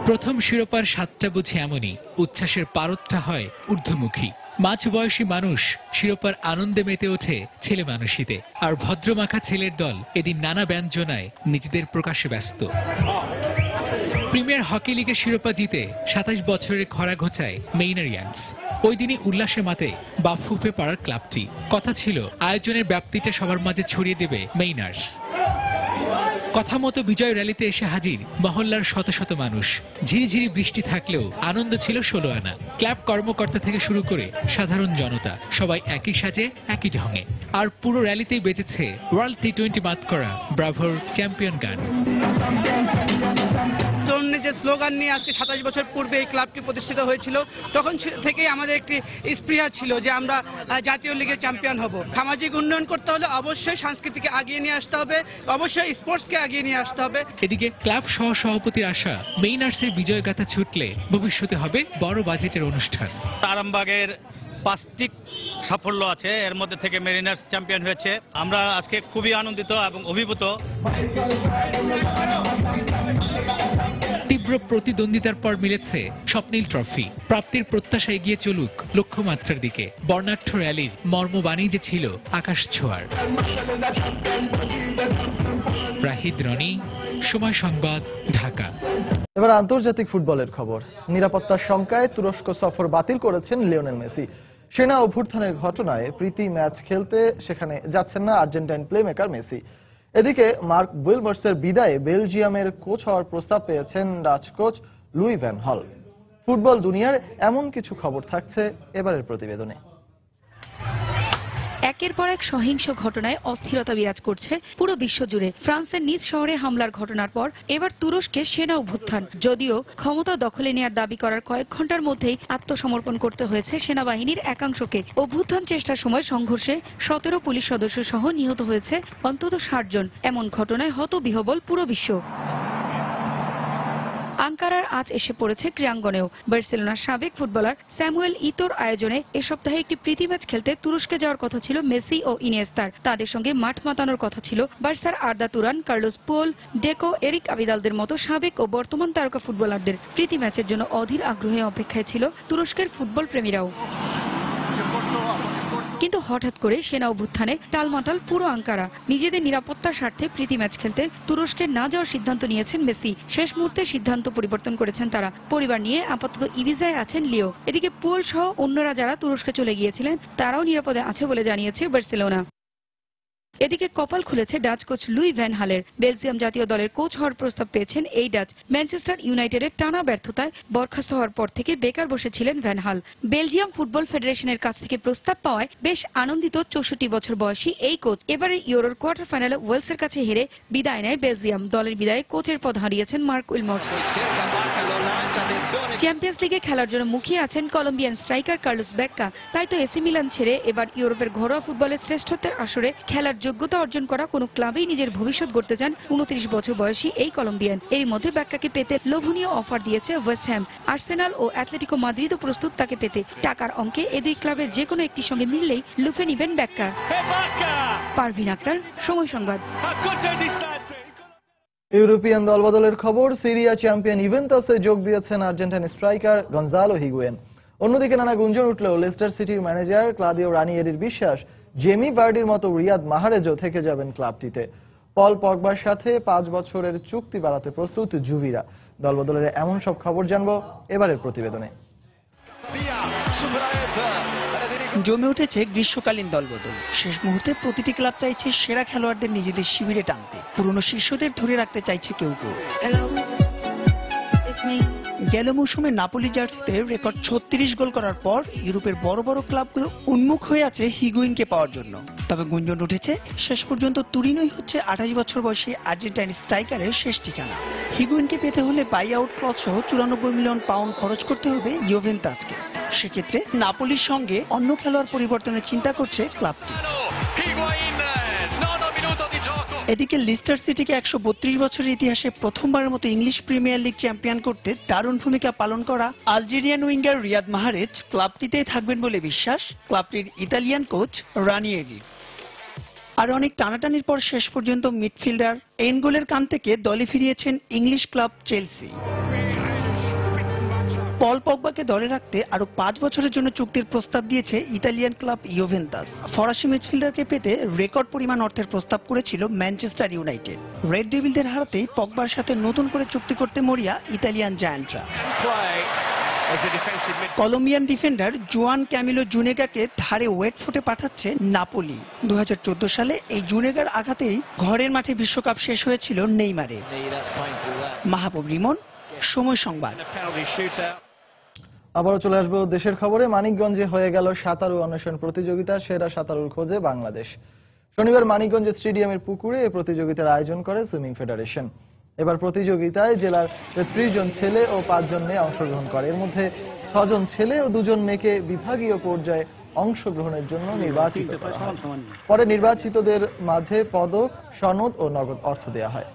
[SPEAKER 21] প্রথম শিরোপার স্বাদটা বুঝি এমনই, উচ্ছ্বাসের পারদটা হয় ঊর্ধ্বমুখী। মাঝবয়সী মানুষ শিরোপার আনন্দে মেতে ওঠে ছেলে মানুষিতে, আর ভদ্রমাখা ছেলের দল এদিন নানা ব্যঞ্জনায় নিজেদের প্রকাশে ব্যস্ত। প্রিমিয়ার হকি লিগের শিরোপা জিতে 27 বছরের খরা ঘোচায় মেরিনার ইয়াংস। ওই দিনই উল্লাসে মাতে বাফুফে পাড়ার ক্লাবটি। কথা ছিল আয়োজনের ব্যাপ্তিটা সবার মাঝে ছড়িয়ে দেবে মেরিনার্স। কথা মতো বিজয় র্যালিতে এসে হাজির মহল্লার শত শত মানুষ। ঝিরিঝিরি বৃষ্টি থাকলেও আনন্দ ছিল 16 আনা। ক্লাব কর্মকর্তা থেকে শুরু করে সাধারণ জনতা সবাই একই সাজে একই ঢঙে। আর পুরো র্যালিতেই বেজেছে ওয়ার্ল্ড টি20 মাত করা ব্রাভোর চ্যাম্পিয়ন গান।
[SPEAKER 18] যে স্লোগান নিয়ে আজকে 27 বছর পূর্বে এই ক্লাবটি প্রতিষ্ঠিত হয়েছিল, তখন থেকেই আমাদের একটি স্পৃহা ছিল যে আমরা জাতীয় লিগের চ্যাম্পিয়ন হব। সামাজিক উন্নয়ন করতে হলে অবশ্যই সংস্কৃতিকে আগিয়ে নিয়ে আসতে হবে, অবশ্যই স্পোর্টসকে আগিয়ে নিয়ে আসতে হবে।
[SPEAKER 21] এদিকে ক্লাব সহ সভাপতির আশা মেরিনার্সের বিজয় গাথা ছুটলে ভবিষ্যতে হবে বড় বাজেটের অনুষ্ঠান।
[SPEAKER 22] আরামবাগের 5টি সাফল্য আছে, এর মধ্যে থেকে মেরিনার্স চ্যাম্পিয়ন হয়েছে। আমরা আজকে খুবই আনন্দিত এবং অভিভূত।
[SPEAKER 21] তীব্র প্রতিদ্বন্দ্বিতার পর মিলেছে স্বপ্নীল ট্রফি। প্রাপ্তির প্রত্যাশা এগিয়ে চলুক লক্ষ্যমাত্রার দিকে। বর্ণাঢ্য র্যালির মর্মবাণী যে ছিল আকাশ ছোঁয়ার। রাহিদ রনি, সময় সংবাদ, ঢাকা।
[SPEAKER 1] এবার আন্তর্জাতিক ফুটবলের খবর। নিরাপত্তার শঙ্কায় তুরস্ক সফর বাতিল করেছেন লিওনেল মেসি। সেনা অভ্যুত্থানের ঘটনায় প্রীতি ম্যাচ খেলতে সেখানে যাচ্ছেন না আর্জেন্টাইন প্লেমেকার মেসি। এদিকে মার্ক উইলমার্সের বিদায়ে বেলজিয়ামের কোচ হওয়ার প্রস্তাব পেয়েছেন ডাচ কোচ লুই ভ্যান হল। ফুটবল দুনিয়ার এমন কিছু খবর থাকছে এবারের প্রতিবেদনে।
[SPEAKER 3] একের পর এক সহিংস ঘটনায় অস্থিরতা বিরাজ করছে পুরো বিশ্বজুড়ে। ফ্রান্সের নিজ শহরে হামলার ঘটনার পর এবার তুরস্কে সেনা অভ্যুত্থান। যদিও ক্ষমতা দখলে নেওয়ার দাবি করার কয়েক ঘন্টার মধ্যেই আত্মসমর্পণ করতে হয়েছে সেনাবাহিনীর একাংশকে। অভ্যুত্থান চেষ্টার সময় সংঘর্ষে 17 পুলিশ সদস্য সহ নিহত হয়েছে অন্তত 60 জন। এমন ঘটনায় হতবিহ্বল পুরো বিশ্ব। আঙ্কারার আজ এসে পড়েছে ক্রীড়াঙ্গনেও। বার্সেলোনার সাবেক ফুটবলার স্যামুয়েল ইতোর আয়োজনে এ সপ্তাহে একটি প্রীতি ম্যাচ খেলতে তুরস্কে যাওয়ার কথা ছিল মেসি ও ইনিয়েস্তার। তাদের সঙ্গে মাঠ মাতানোর কথা ছিল বার্সার আর্দা তুরান, কার্লোস পুয়োল, ডেকো, এরিক আবিদালদের মতো সাবেক ও বর্তমান তারকা ফুটবলারদের। প্রীতি ম্যাচের জন্য অধীর আগ্রহে অপেক্ষায় ছিল তুরস্কের ফুটবল প্রেমীরাও। কিন্তু হঠাৎ করে সেনা অভ্যুত্থানে টালমাটাল পুরো আঙ্কারা। নিজেদের নিরাপত্তার স্বার্থে প্রীতি ম্যাচ খেলতে তুরস্কে না যাওয়ার সিদ্ধান্ত নিয়েছেন মেসি। শেষ মুহূর্তে সিদ্ধান্ত পরিবর্তন করেছেন তারা। পরিবার নিয়ে আপাতত ইবিজায় আছেন লিও। এদিকে পুয়োল সহ অন্যরা যারা তুরস্কে চলে গিয়েছিলেন তারাও নিরাপদে আছে বলে জানিয়েছে বার্সেলোনা। এদিকে কপাল খুলেছে ডাচ কোচ লুই ভ্যান হালের। বেলজিয়াম জাতীয় দলের কোচ হওয়ার প্রস্তাব পেয়েছেন এই ডাচ। ম্যানচেস্টার ইউনাইটেডের টানা ব্যর্থতায় বরখাস্ত হওয়ার পর থেকে বেকার বসেছিলেন ভ্যান হাল। বেলজিয়াম ফুটবল ফেডারেশনের কাছ থেকে প্রস্তাব পাওয়ায় বেশ আনন্দিত 64 বছর বয়সী এই কোচ। এবারে ইউরোর কোয়ার্টার ফাইনালে ওয়েলসের কাছে হেরে বিদায় নেয় বেলজিয়াম। দলের বিদায়ে কোচের পদ হারিয়েছেন মার্ক উইলমার্স। চ্যাম্পিয়ন্স লিগে খেলার জন্য মুখিয়ে আছেন কলম্বিয়ান স্ট্রাইকার কার্লোস বেক্কা। তাই তো এসি মিলান ছেড়ে এবার ইউরোপের ঘরোয়া ফুটবলের শ্রেষ্ঠত্বের আসরে খেলার যোগ্যতা অর্জন করা কোনো ক্লাবেই নিজের ভবিষ্যৎ গড়তে চান 29 বছর বয়সী এই কলম্বিয়ান। এই মধ্যে বেক্কাকে পেতে লোভনীয় অফার দিয়েছে ওয়েস্ট হ্যাম। আর্সেনাল ও অ্যাটলেটিকো মাদ্রিদও প্রস্তুত তাকে পেতে। টাকার অঙ্কে এই দুই ক্লাবের যে কোনো একটির সঙ্গে মিললেই লুফে নিবেন বেক্কা। পারভিন আক্তার, সময় সংবাদ।
[SPEAKER 1] ইউরোপিয়ান দলবদলের খবর। সিরিয়া চ্যাম্পিয়ন ইভেন্টাসে যোগ দিয়েছেন আর্জেন্টাইন স্ট্রাইকার গঞ্জালো হিগুয়েন। অন্যদিকে নানা গুঞ্জন উঠলেও লেস্টার সিটির ম্যানেজার ক্লাদিও রানিয়েরির বিশ্বাস জেমি ভার্ডির মতো রিয়াদ মাহরেজও থেকে যাবেন ক্লাবটিতে। পল পগবার সাথে 5 বছরের চুক্তি বাড়াতে প্রস্তুত জুভিরা। দলবদলের এমন সব খবর জানবো এবারের প্রতিবেদনে।
[SPEAKER 4] জমে উঠেছে গ্রীষ্মকালীন দলবদল। শেষ মুহূর্তে প্রতিটি ক্লাব চাইছে সেরা খেলোয়াড়দের নিজেদের শিবিরে টানতে। পুরনো শীর্ষদের ধরে রাখতে চাইছে কেউ কেউ। গেল মৌসুমে নাপোলি জার্সিতে রেকর্ড 36 গোল করার পর ইউরোপের বড় বড় ক্লাবগুলো উন্মুখ হয়ে আছে হিগুইনকে পাওয়ার জন্য। তবে গুঞ্জন উঠেছে শেষ পর্যন্ত তুরিনোই হচ্ছে 28 বছর বয়সী আর্জেন্টাইন স্ট্রাইকারের শেষ ঠিকানা। হিগুইনকে পেতে হলে বাই আউট ক্লজ সহ 94 মিলিয়ন পাউন্ড খরচ করতে হবে ইউভেন্টাসকে। সেক্ষেত্রে নাপোলির সঙ্গে অন্য খেলোয়াড় পরিবর্তনের চিন্তা করছে ক্লাবটি। এদিকে লিস্টার সিটিকে 132 বছরের ইতিহাসে প্রথমবারের মতো ইংলিশ প্রিমিয়ার লিগ চ্যাম্পিয়ন করতে দারুণ ভূমিকা পালন করা আলজেরিয়ান উইঙ্গার রিয়াদ মাহরেজ ক্লাবটিতেই থাকবেন বলে বিশ্বাস ক্লাবটির ইতালিয়ান কোচ রানিয়েরি। আর অনেক টানাটানির পর শেষ পর্যন্ত মিডফিল্ডার এনগোলের কান থেকে দলে ফিরিয়েছেন ইংলিশ ক্লাব চেলসি। পল পগবাকে দলে রাখতে আরো 5 বছরের জন্য চুক্তির প্রস্তাব দিয়েছে ইতালিয়ান ক্লাব ইউভেন্টাস। ফরাসি মিডফিল্ডারকে পেতে রেকর্ড পরিমাণ অর্থের প্রস্তাব করেছিল ম্যানচেস্টার ইউনাইটেড। রেড ডেভিলদের হারাতেই পগবার সাথে নতুন করে চুক্তি করতে মরিয়া ইতালিয়ান জায়ান্টরা। কলম্বিয়ান ডিফেন্ডার জুয়ান ক্যামিলো জুনেগাকে ধারে ওয়েটফোর্টে পাঠাচ্ছে নাপোলি। 2014 সালে এই জুনেগার আঘাতেই ঘরের মাঠে বিশ্বকাপ শেষ হয়েছিল নেইমারের। মাহবুব রিমন, সময় সংবাদ।
[SPEAKER 1] আবারও চলে আসবো দেশের খবরে। মানিকগঞ্জে হয়ে গেল সাঁতারু অন্বেষণ প্রতিযোগিতা। সেরা সাঁতারুর খোঁজে বাংলাদেশ। শনিবার মানিকগঞ্জ স্টেডিয়ামের পুকুরে এই প্রতিযোগিতার আয়োজন করে সুইমিং ফেডারেশন। এবার প্রতিযোগিতায় জেলার 33 জন ছেলে ও 5 জন মেয়ে অংশগ্রহণ করে। এর মধ্যে 6 জন ছেলে ও 2 জন মেয়েকে বিভাগীয় পর্যায়ে অংশগ্রহণের জন্য নির্বাচিত করা হয়। পরে নির্বাচিতদের মাঝে পদক, সনদ ও নগদ অর্থ দেওয়া হয়।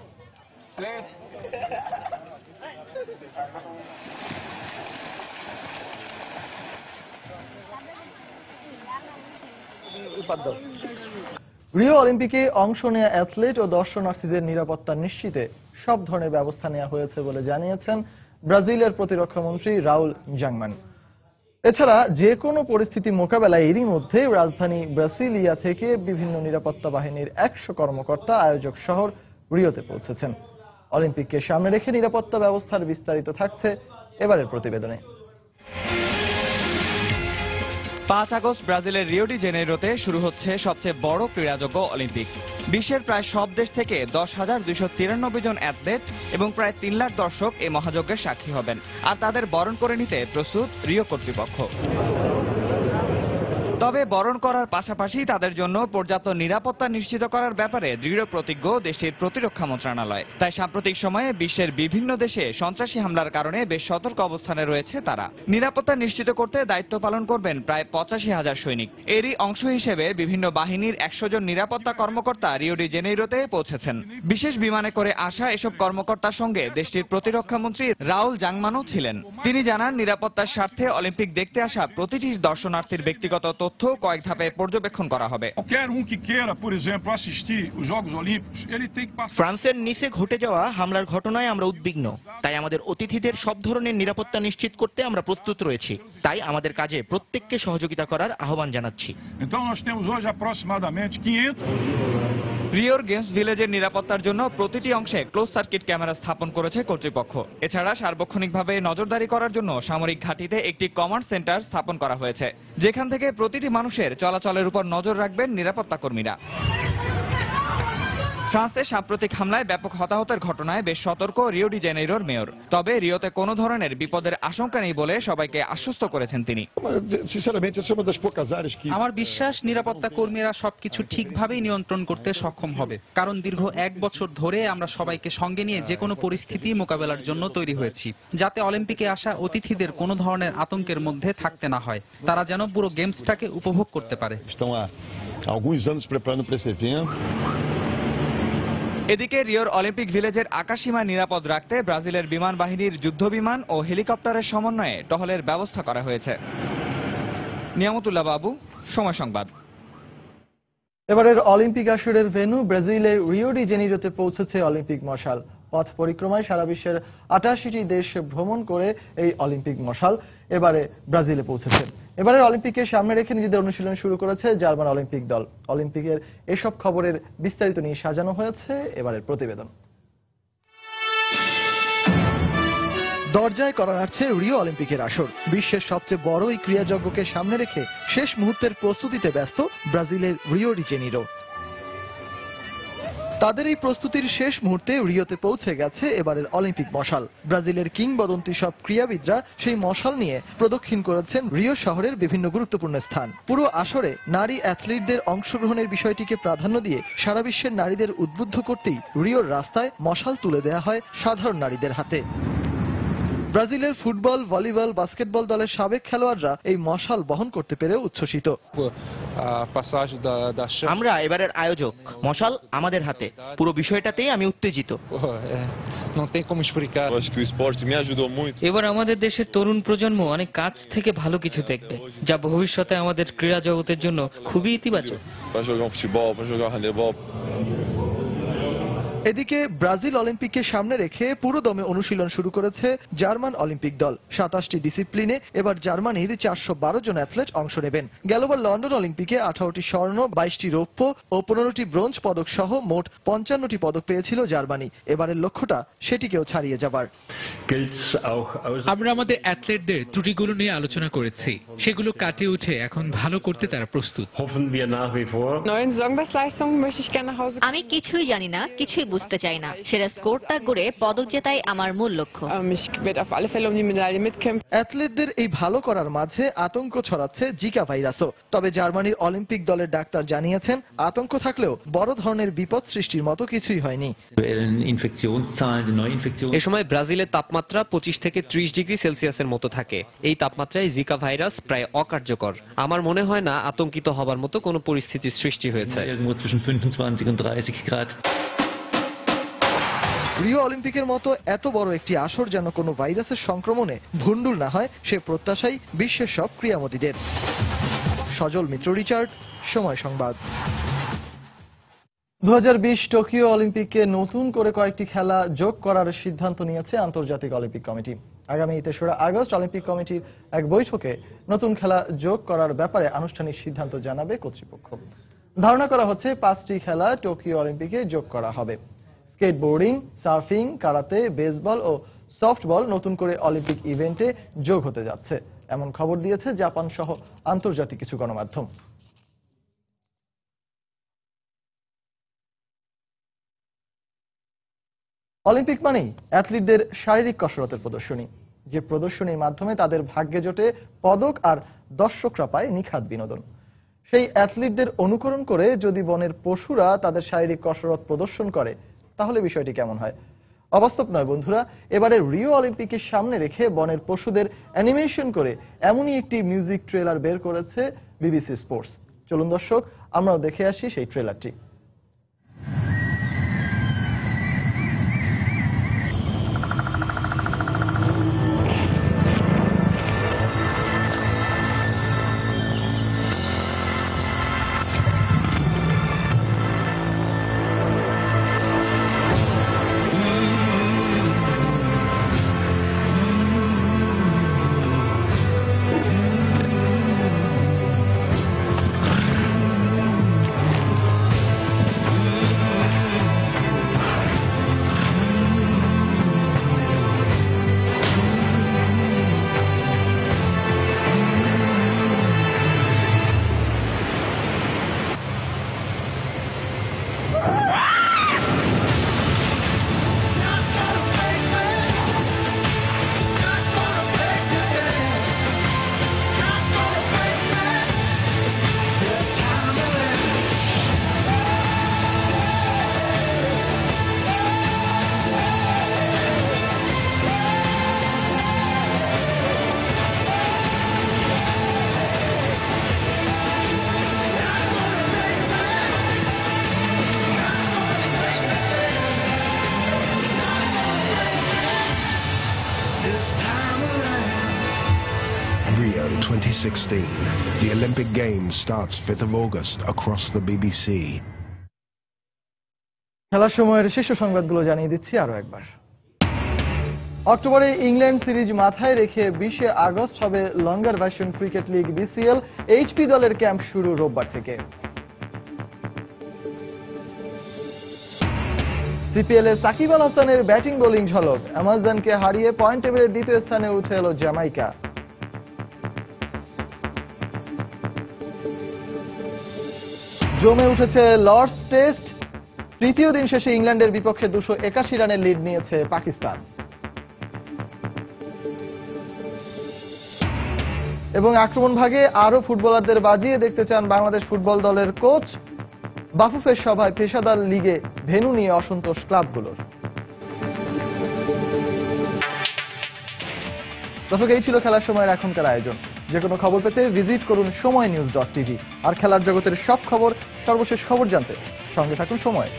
[SPEAKER 1] রিও অলিম্পিকে অংশ নেওয়া অ্যাথলেট ও দর্শনার্থীদের নিরাপত্তা নিশ্চিতে সব ধরনের ব্যবস্থা নেওয়া হয়েছে বলে জানিয়েছেন ব্রাজিলের প্রতিরক্ষা মন্ত্রী রাউল জাংমান। এছাড়া যে কোনো পরিস্থিতি মোকাবেলায় এরই মধ্যে রাজধানী ব্রাসিলিয়া থেকে বিভিন্ন নিরাপত্তা বাহিনীর 100 কর্মকর্তা আয়োজক শহর রিওতে পৌঁছেছেন। অলিম্পিককে সামনে রেখে নিরাপত্তা ব্যবস্থার বিস্তারিত থাকছে এবারের প্রতিবেদনে।
[SPEAKER 5] 5 আগস্ট ব্রাজিলের রিও ডি জেনেইরোতে শুরু হচ্ছে সবচেয়ে বড় ক্রীড়াযোগ্য অলিম্পিক। বিশ্বের প্রায় সব দেশ থেকে 10,293 জন অ্যাথলেট এবং প্রায় 3 লাখ দর্শক এই মহাযজ্ঞের সাক্ষী হবেন, আর তাদের বরণ করে নিতে প্রস্তুত রিও কর্তৃপক্ষ। তবে বরণ করার পাশাপাশি তাদের জন্য পর্যাপ্ত নিরাপত্তা নিশ্চিত করার ব্যাপারে দৃঢ় প্রতিজ্ঞ দেশটির প্রতিরক্ষা মন্ত্রণালয়। তাই সাম্প্রতিক সময়ে বিশ্বের বিভিন্ন দেশে সন্ত্রাসী হামলার কারণে বেশ সতর্ক অবস্থানে রয়েছে তারা। নিরাপত্তা নিশ্চিত করতে দায়িত্ব পালন করবেন প্রায় 85,000 সৈনিক। এরই অংশ হিসেবে বিভিন্ন বাহিনীর 100 জন নিরাপত্তা কর্মকর্তা রিও ডি জেনেইরোতে পৌঁছেছেন। বিশেষ বিমানে করে আসা এসব কর্মকর্তার সঙ্গে দেশটির প্রতিরক্ষা মন্ত্রী রাউল জাংমানও ছিলেন। তিনি জানান, নিরাপত্তার স্বার্থে অলিম্পিক দেখতে আসা প্রতিটি দর্শনার্থীর ব্যক্তিগত তথ্য কয়েক ধাপে পর্যবেক্ষণ করা হবে।
[SPEAKER 12] ফ্রান্সের নিসে ঘটে যাওয়া হামলার ঘটনায় আমরা উদ্বিগ্ন, তাই আমাদের অতিথিদের সব ধরনের নিরাপত্তা নিশ্চিত করতে আমরা প্রস্তুত রয়েছি। তাই আমাদের কাজে প্রত্যেককে সহযোগিতা করার আহ্বান জানাচ্ছি।
[SPEAKER 5] রিওর গেমস ভিলেজের নিরাপত্তার জন্য প্রতিটি অংশে ক্লোজ সার্কিট ক্যামেরা স্থাপন করেছে কর্তৃপক্ষ। এছাড়া সার্বক্ষণিকভাবে নজরদারি করার জন্য সামরিক ঘাঁটিতে একটি কমান্ড সেন্টার স্থাপন করা হয়েছে, যেখান থেকে প্রতিটি মানুষের চলাচলের উপর নজর রাখবেন নিরাপত্তা কর্মীরা। ফ্রান্সে সাম্প্রতিক হামলায় ব্যাপক হতাহতের ঘটনায় বেশ সতর্ক রিও ডি জেনেইরোর মেয়র। তবে রিওতে কোনো ধরনের বিপদের আশঙ্কা নেই বলে সবাইকে আশ্বস্ত করেছেন তিনি।
[SPEAKER 6] আমার বিশ্বাস নিরাপত্তা কর্মীরা সবকিছু ঠিকভাবেই নিয়ন্ত্রণ করতে সক্ষম হবে, কারণ দীর্ঘ 1 বছর ধরে আমরা সবাইকে সঙ্গে নিয়ে যে কোনো পরিস্থিতি মোকাবেলার জন্য তৈরি হয়েছি, যাতে অলিম্পিকে আসা অতিথিদের কোনো ধরনের আতঙ্কের মধ্যে থাকতে না হয়। তারা যেন পুরো গেমসটাকে উপভোগ করতে পারে।
[SPEAKER 5] এদিকে রিওর অলিম্পিক ভিলেজের আকাশসীমা নিরাপদ রাখতে ব্রাজিলের বিমান বাহিনীর যুদ্ধবিমান ও হেলিকপ্টারের সমন্বয়ে টহলের ব্যবস্থা করা হয়েছে। নিয়ামতুল্লাহ বাবু, সময় সংবাদ।
[SPEAKER 1] এবারের অলিম্পিক আসরের ভেন্যু ব্রাজিলের রিও ডি জেনেইরোতে পৌঁছেছে অলিম্পিক মশাল। পথ পরিক্রমায় সারা বিশ্বের 88টি দেশ ভ্রমণ করে এই অলিম্পিক মশাল এবারে ব্রাজিলে পৌঁছেছে। এবারের অলিম্পিকে সামনে রেখে নিজেদের অনুশীলন শুরু করেছে জার্মান অলিম্পিক দল। অলিম্পিকের এসব খবরের বিস্তারিত নিয়ে সাজানো হয়েছে এবারের প্রতিবেদন। দরজায় করা নাড়ছে রিও অলিম্পিকের আসর। বিশ্বের সবচেয়ে বড় এই ক্রীড়াযজ্ঞকে সামনে রেখে শেষ মুহূর্তের প্রস্তুতিতে ব্যস্ত ব্রাজিলের রিও ডি জেনেইরো। তাদের এই প্রস্তুতির শেষ মুহূর্তে রিওতে পৌঁছে গেছে এবারের অলিম্পিক মশাল। ব্রাজিলের কিংবদন্তি সব ক্রীড়াবিদরা সেই মশাল নিয়ে প্রদক্ষিণ করেছেন রিও শহরের বিভিন্ন গুরুত্বপূর্ণ স্থান। পুরো আসরে নারী অ্যাথলিটদের অংশগ্রহণের বিষয়টিকে প্রাধান্য দিয়ে সারা বিশ্বের নারীদের উদ্বুদ্ধ করতেই রিওর রাস্তায় মশাল তুলে দেওয়া হয় সাধারণ নারীদের হাতে। ব্রাজিলের ফুটবল, ভলিবল, বাস্কেটবল দলের সাবেক খেলোয়াড়রা এই মশাল বহন করতে পেরে উচ্ছ্বসিত।
[SPEAKER 12] আমরা এবারের আয়োজক, মশাল আমাদের হাতে, পুরো বিষয়টাতেই আমি উত্তেজিত।
[SPEAKER 2] এবার আমাদের দেশের তরুণ প্রজন্ম অনেক কাছ থেকে ভালো কিছু দেখবে, যা ভবিষ্যতে আমাদের ক্রীড়া জগতের জন্য খুবই ইতিবাচক।
[SPEAKER 1] এদিকে ব্রাজিল অলিম্পিককে সামনে রেখে পুরো দমে অনুশীলন শুরু করেছে জার্মান অলিম্পিক দল। 27টি ডিসিপ্লিনে এবার জার্মানির 412 জন অ্যাথলেট অংশ নেবেন। গেলবার লন্ডন অলিম্পিকে 18টি স্বর্ণ, 22টি রৌপ্য ও 15টি ব্রোঞ্জ পদক সহ মোট 55টি পদক পেয়েছিল জার্মানি। এবারের লক্ষ্যটা সেটিকেও ছাড়িয়ে যাবার।
[SPEAKER 21] আমরা আমাদের অ্যাথলেটদের ত্রুটিগুলো নিয়ে আলোচনা করেছি, সেগুলো কাটিয়ে উঠে এখন ভালো করতে তারা প্রস্তুত।
[SPEAKER 11] আমি কিছুই জানি না, কিছুই বুঝতে চাই না। সেরা স্কোরটা করে পদক জেতাই আমার মূল লক্ষ্য।
[SPEAKER 1] অ্যাথলেটদের এই ভালো করার মাঝে আতঙ্ক ছড়াচ্ছে জিকা ভাইরাসও। তবে জার্মানির অলিম্পিক দলের ডাক্তার জানিয়েছেন, আতঙ্ক থাকলেও বড় ধরনের বিপদ সৃষ্টির মতো কিছুই হয়নি।
[SPEAKER 23] এ সময় ব্রাজিলের তাপমাত্রা 25 থেকে 30 ডিগ্রি সেলসিয়াসের মতো থাকে। এই তাপমাত্রায় জিকা ভাইরাস প্রায় অকার্যকর। আমার মনে হয় না আতঙ্কিত হবার মতো কোনো পরিস্থিতির সৃষ্টি হয়েছে।
[SPEAKER 1] রিও অলিম্পিকের মতো এত বড় একটি আসর যেন কোনো ভাইরাসের সংক্রমণে ভুন্ডুল না হয়, সে প্রত্যাশাই বিশ্বের সব ক্রীড়ামোদীদের। সজল মিত্র, রিচার্ড, সময় সংবাদ। 2020 টোকিও অলিম্পিকে নতুন করে কয়েকটি খেলা যোগ করার সিদ্ধান্ত নিয়েছে আন্তর্জাতিক অলিম্পিক কমিটি। আগামী 23 আগস্ট অলিম্পিক কমিটির এক বৈঠকে নতুন খেলা যোগ করার ব্যাপারে আনুষ্ঠানিক সিদ্ধান্ত জানাবে কর্তৃপক্ষ। ধারণা করা হচ্ছে 5টি খেলা টোকিও অলিম্পিকে যোগ করা হবে। স্কেটবোর্ডিং, সার্ফিং, কারাতে, বেসবল ও সফটবল নতুন করে অলিম্পিক ইভেন্টে যোগ হতে যাচ্ছে। এমন খবর দিয়েছে জাপান সহ আন্তর্জাতিক কিছু গণমাধ্যম। অলিম্পিক মানেই অ্যাথলিটদের শারীরিক কসরতের প্রদর্শনী, যে প্রদর্শনীর মাধ্যমে তাদের ভাগ্যে জোটে পদক আর দর্শকরা পায় নিখাত বিনোদন। সেই অ্যাথলিটদের অনুকরণ করে যদি বনের পশুরা তাদের শারীরিক কসরত প্রদর্শন করে তাহলে বিষয়টি কেমন হয়? অবাস্তব নয় বন্ধুরা, এবারে রিও অলিম্পিকের সামনে রেখে বনের পশুদের অ্যানিমেশন করে এমনই একটি মিউজিক ট্রেলার বের করেছে বিবিসি স্পোর্টস। চলুন দর্শক, আমরাও দেখে আসি সেই ট্রেলারটি।
[SPEAKER 7] Rio 2016. The Olympic Games starts 5th of August across the BBC.
[SPEAKER 1] খেলার সময়ের শীর্ষ সংবাদগুলো জানিয়ে দিচ্ছি আরো একবার। অক্টোবরে ইংল্যান্ড সিরিজ মাথায় রেখে 20 আগস্ট হবে লঙ্গার version cricket league BCL. HP দলের ক্যাম্প শুরু রোববার থেকে। সিপিএল এ সাকিব আল হাসানের ব্যাটিং বোলিং ঝলক, অ্যামাজনকে হারিয়ে পয়েন্ট টেবিলের দ্বিতীয় স্থানে উঠে এলো জ্যামাইকা। জমে উঠেছে লর্ডস টেস্ট, তৃতীয় দিন শেষে ইংল্যান্ডের বিপক্ষে 281 রানের লিড নিয়েছে পাকিস্তান। এবং আক্রমণ ভাগে আরো ফুটবলারদের বাজিয়ে দেখতে চান বাংলাদেশ ফুটবল দলের কোচ। বাফুফের সভায় পেশাদার লিগে ভেন্যু নিয়ে অসন্তোষ ক্লাবগুলোর। দর্শক, এই ছিল খেলার সময়ের এখনকার আয়োজন। যে কোনো খবর পেতে ভিজিট করুন সময়নিউজ.tv। আর খেলার জগতের সব খবর, সর্বশেষ খবর জানতে সঙ্গে থাকুন সময়।